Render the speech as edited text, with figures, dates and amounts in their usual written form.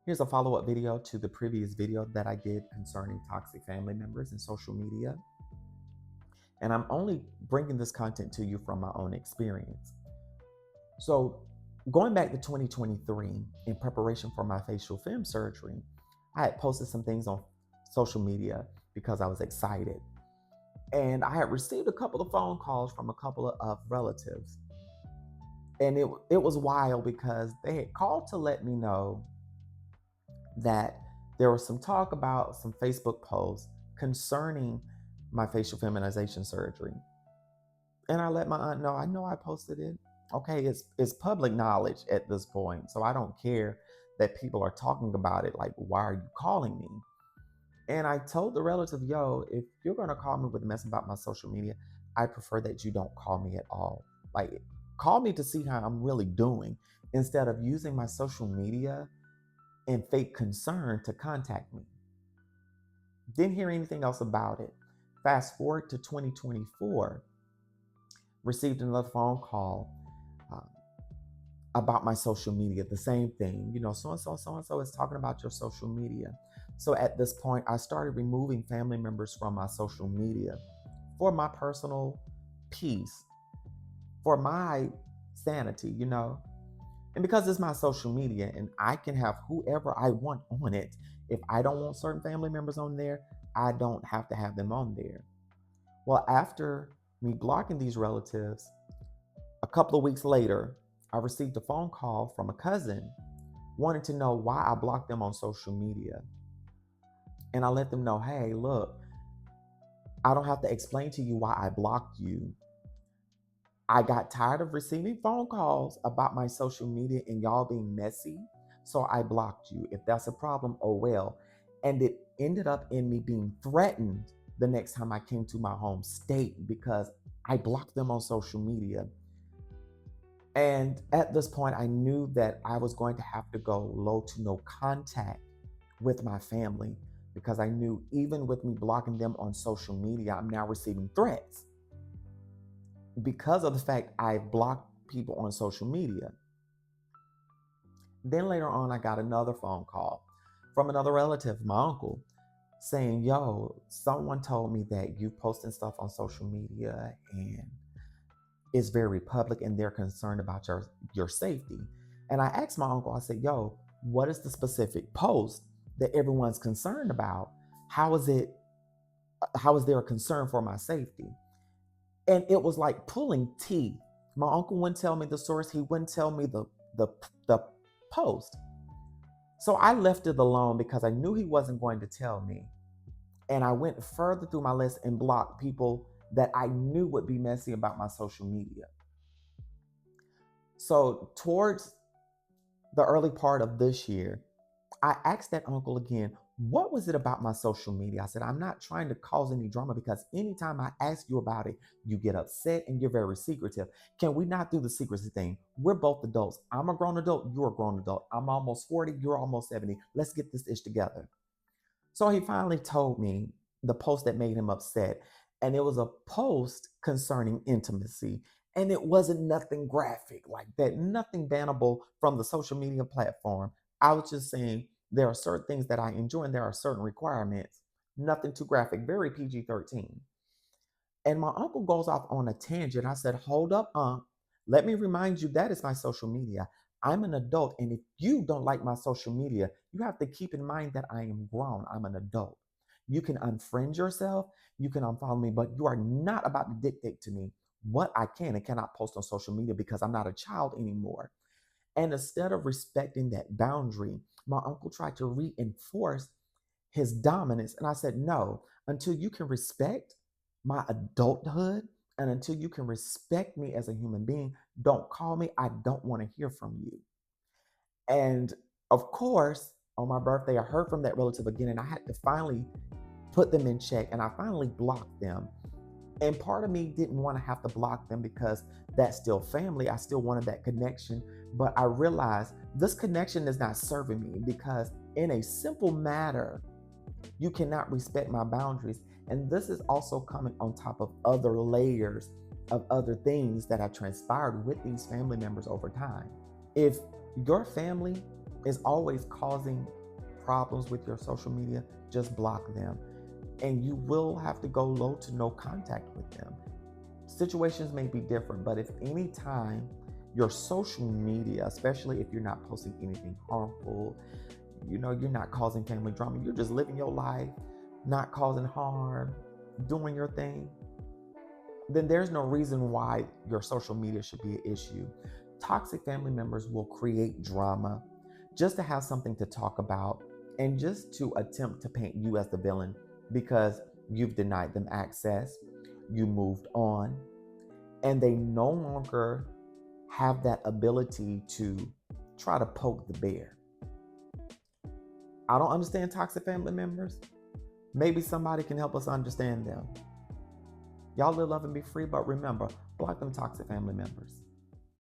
Here's a follow-up video to the previous video that I did concerning toxic family members and social media. And I'm only bringing this content to you from my own experience. So, going back to 2023, in preparation for my facial film surgery, I had posted some things on social media because I was excited. And I had received a couple of phone calls from a couple of relatives. And it was wild because they had called to let me know that there was some talk about some Facebook posts concerning my facial feminization surgery. And I let my aunt know, I know I posted it. Okay, it's public knowledge at this point. So I don't care that people are talking about it. Like, why are you calling me? And I told the relative, yo, if you're gonna call me with a mess about my social media, I prefer that you don't call me at all. Like, call me to see how I'm really doing instead of using my social media and fake concern to contact me. Didn't hear anything else about it. Fast forward to 2024, received another phone call um, about my social media. The same thing, so and so is talking about your social media. So at this point, I started removing family members from my social media for my personal peace, for my sanity. And because it's my social media and I can have whoever I want on it, if I don't want certain family members on there, I don't have to have them on there. Well, after me blocking these relatives, a couple of weeks later, I received a phone call from a cousin wanting to know why I blocked them on social media. And I let them know, hey, look, I don't have to explain to you why I blocked you. I got tired of receiving phone calls about my social media and y'all being messy. So I blocked you. If that's a problem, oh well. And it ended up in me being threatened the next time I came to my home state because I blocked them on social media. And at this point, I knew that I was going to have to go low to no contact with my family because I knew even with me blocking them on social media, I'm now receiving threats because of the fact I blocked people on social media. Then later on, I got another phone call from another relative, my uncle, saying, yo, someone told me that you posting stuff on social media and it's very public and they're concerned about your safety. And I asked my uncle, I said, yo, what is the specific post that everyone's concerned about? How is there a concern for my safety? And it was like pulling teeth. My uncle wouldn't tell me the source. He wouldn't tell me the the post. So I left it alone because I knew he wasn't going to tell me. And I went further through my list and blocked people that I knew would be messy about my social media. So towards the early part of this year, I asked that uncle again, what was it about my social media? I said, I'm not trying to cause any drama because anytime I ask you about it, you get upset and you're very secretive. Can we not do the secrecy thing? We're both adults. I'm a grown adult. You're a grown adult. I'm almost 40. You're almost 70. Let's get this ish together. So he finally told me the post that made him upset. And it was a post concerning intimacy. And it wasn't nothing graphic like that, nothing bannable from the social media platform. I was just saying there are certain things that I enjoy and there are certain requirements. Nothing too graphic, very PG 13. And my uncle goes off on a tangent. I said, hold up, let me remind you that is my social media. I'm an adult. And if you don't like my social media, you have to keep in mind that I am grown. I'm an adult. You can unfriend yourself, you can unfollow me, but you are not about to dictate to me what I can and cannot post on social media because I'm not a child anymore. And instead of respecting that boundary, my uncle tried to reinforce his dominance. And I said, no, until you can respect my adulthood and until you can respect me as a human being, don't call me. I don't want to hear from you. And of course, on my birthday, I heard from that relative again, and I had to finally put them in check and I finally blocked them. And part of me didn't want to have to block them because that's still family. I still wanted that connection. But I realized this connection is not serving me because, in a simple matter, you cannot respect my boundaries. And this is also coming on top of other layers of other things that have transpired with these family members over time. If your family is always causing problems with your social media, just block them. And you will have to go low to no contact with them. Situations may be different, but if any time your social media, especially if you're not posting anything harmful, you're not causing family drama, you're just living your life, not causing harm, doing your thing, then there's no reason why your social media should be an issue. Toxic family members will create drama just to have something to talk about and just to attempt to paint you as the villain because you've denied them access, you moved on, and they no longer have that ability to try to poke the bear. I don't understand toxic family members. Maybe somebody can help us understand them. Y'all live, love, and be free, but remember, block them toxic family members.